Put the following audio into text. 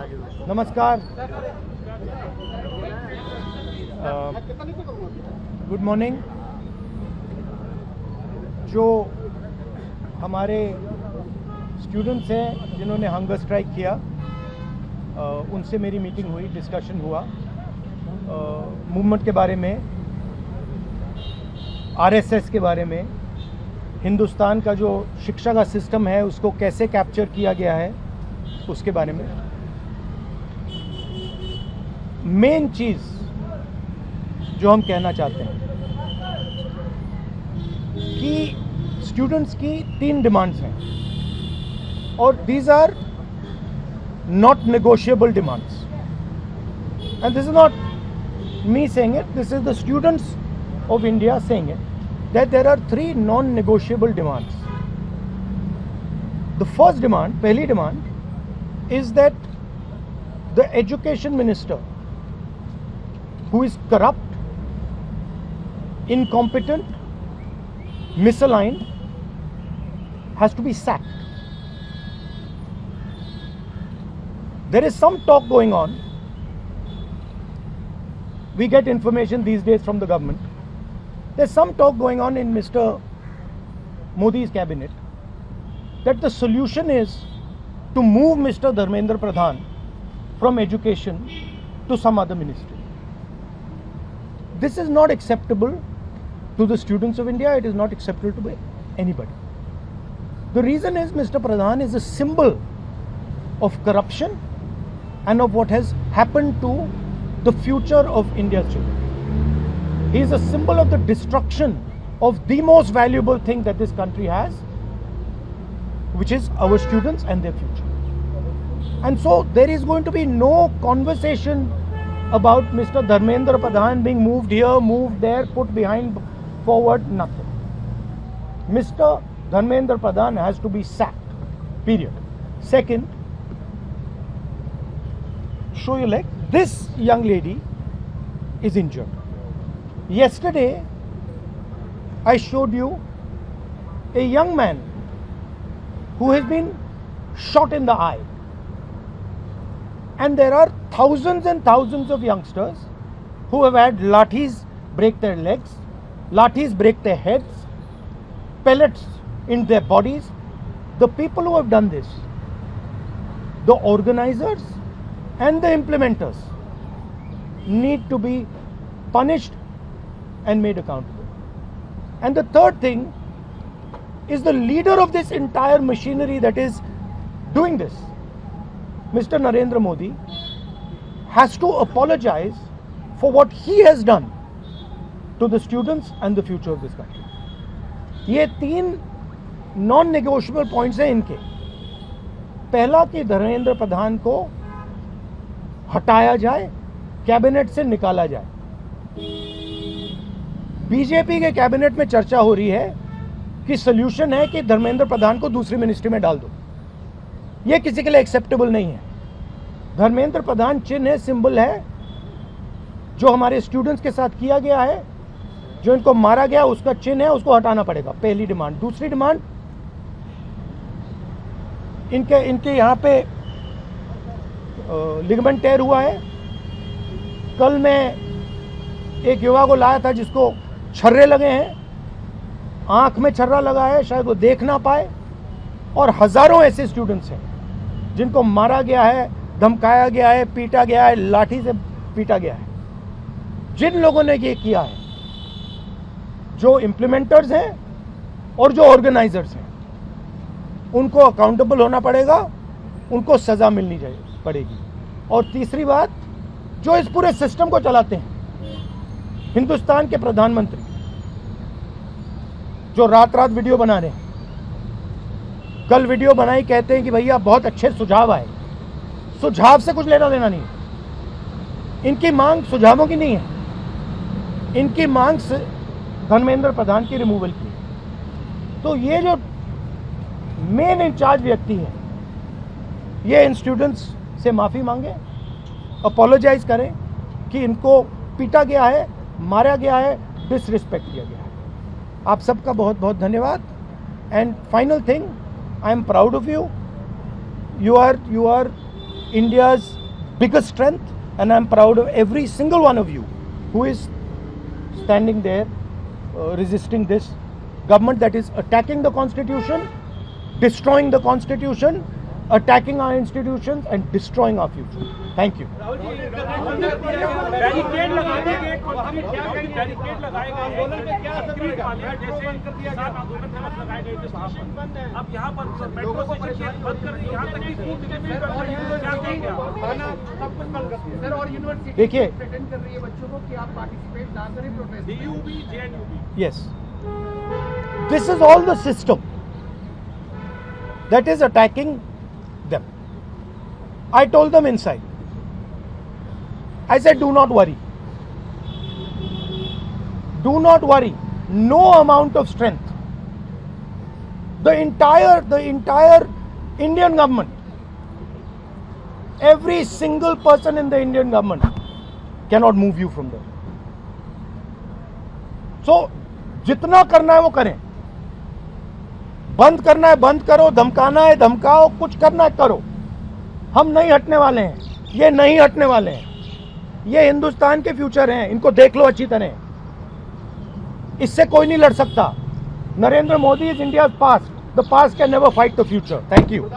नमस्कार, good morning. जो हमारे स्टूडेंट्स हैं जिन्होंने हंगर स्ट्राइक किया, उनसे मेरी मीटिंग हुई, डिस्कशन हुआ मूवमेंट के बारे में, आरएसएस के बारे में, हिंदुस्तान का जो शिक्षा का सिस्टम है उसको कैसे कैप्चर किया गया है उसके बारे में। मेन चीज़ जो हम कहना चाहते हैं कि स्टूडेंट्स की 3 डिमांड्स हैं और these are not negotiable demands, and this is not me saying it, this is the students of India saying it, that there are 3 non-negotiable demands. The first demand, pehli demand, is that the education minister, who is corrupt, incompetent, misaligned, has to be sacked. There is some talk going on. We get information these days from the government. There's some talk going on in Mr. Modi's cabinet that the solution is to move Mr. Dharmendra Pradhan from education to some other ministry. This is not acceptable to the students of India. It is not acceptable to anybody. The reason is Mr. Pradhan is a symbol of corruption and of what has happened to the future of India's children. He is a symbol of the destruction of the most valuable thing that this country has, which is our students and their future. And so there is going to be no conversation about Mr. Dharmendra Pradhan being moved here, moved there, put behind, forward, nothing. Mr. Dharmendra Pradhan has to be sacked, period. Second, show your leg. This young lady is injured. Yesterday, I showed you a young man who has been shot in the eye. And there are thousands and thousands of youngsters who have had lathis break their legs, lathis break their heads, pellets in their bodies. The people who have done this, the organizers and the implementers, need to be punished and made accountable. And the third thing is the leader of this entire machinery that is doing this, Mr. Narendra Modi, has to apologize for what he has done to the students and the future of this country. ये 3 non-negotiable points हैं इनके। पहला कि धर्मेंद्र प्रधान को हटाया जाए, cabinet से निकाला जाए। बीजेपी के कैबिनेट में चर्चा हो रही है कि सोल्यूशन है कि धर्मेंद्र प्रधान को दूसरी मिनिस्ट्री में डाल दो। यह किसी के लिए एक्सेप्टेबल नहीं है। धर्मेंद्र प्रधान चिन्ह है, सिंबल है, जो हमारे स्टूडेंट्स के साथ किया गया है, जो इनको मारा गया उसका चिन्ह है, उसको हटाना पड़ेगा। पहली डिमांड। दूसरी डिमांड, इनके यहाँ पे लिगामेंट टेयर हुआ है। कल मैं एक युवा को लाया था जिसको छर्रे लगे हैं, आंख में छर्रा लगा है, शायद वो देख ना पाए। और हजारों ऐसे स्टूडेंट्स हैं जिनको मारा गया है, धमकाया गया है, पीटा गया है, लाठी से पीटा गया है। जिन लोगों ने ये किया है, जो इम्प्लीमेंटर्स हैं और जो ऑर्गेनाइजर्स हैं, उनको अकाउंटेबल होना पड़ेगा, उनको सजा मिलनी पड़ेगी। और तीसरी बात, जो इस पूरे सिस्टम को चलाते हैं, हिंदुस्तान के प्रधानमंत्री, जो रात रात वीडियो बना रहे हैं, कल वीडियो बनाई, कहते हैं कि भैया बहुत अच्छे सुझाव आए। सुझाव से कुछ लेना देना नहीं है। इनकी मांग सुझावों की नहीं है, इनकी मांग धर्मेंद्र प्रधान की रिमूवल की। तो ये जो मेन इंचार्ज व्यक्ति है, ये इन स्टूडेंट्स से माफी मांगे, अपोलोजाइज करें कि इनको पीटा गया है, मारा गया है, डिसरिस्पेक्ट किया गया है। आप सबका बहुत बहुत धन्यवाद। And final thing, I am proud of you. You are India's biggest strength, and I'm proud of every single one of you who is standing there resisting this government that is attacking the constitution, destroying the constitution, attacking our institutions and destroying our future. Thank you. Barricade लगाने के barricade लगाएगा आंदोलन में क्या असर पड़ेगा? जैसे किसान आंदोलन में लगाए गए थे वहाँ पर, अब यहाँ पर मेट्रो स्टेशन बंद कर दी, यहाँ तक कि स्कूल भी बंद कर दी, तो क्या कहेंगे आप? सब कुछ बंद कर दिया सर। और यूनिवर्सिटी देखिए प्रेटेंड कर रही है बच्चों को कि आप पार्टिसिपेट ना करें protest. DUB JNUB। Yes, this is all the system that is attacking them. I told them inside, I said, do not worry. Do not worry. No amount of strength. The entire Indian government, every single person in the Indian government cannot move you from there. So, जितना करना है वो करें. बंद करना है बंद करो, धमकाना है धमकाओ, कुछ करना है करो. हम नहीं हटने वाले हैं. ये नहीं हटने वाले हैं. ये हिंदुस्तान के फ्यूचर हैं, इनको देख लो अच्छी तरह. इससे कोई नहीं लड़ सकता. Narendra Modi is India past. The past can never fight the future. Thank you.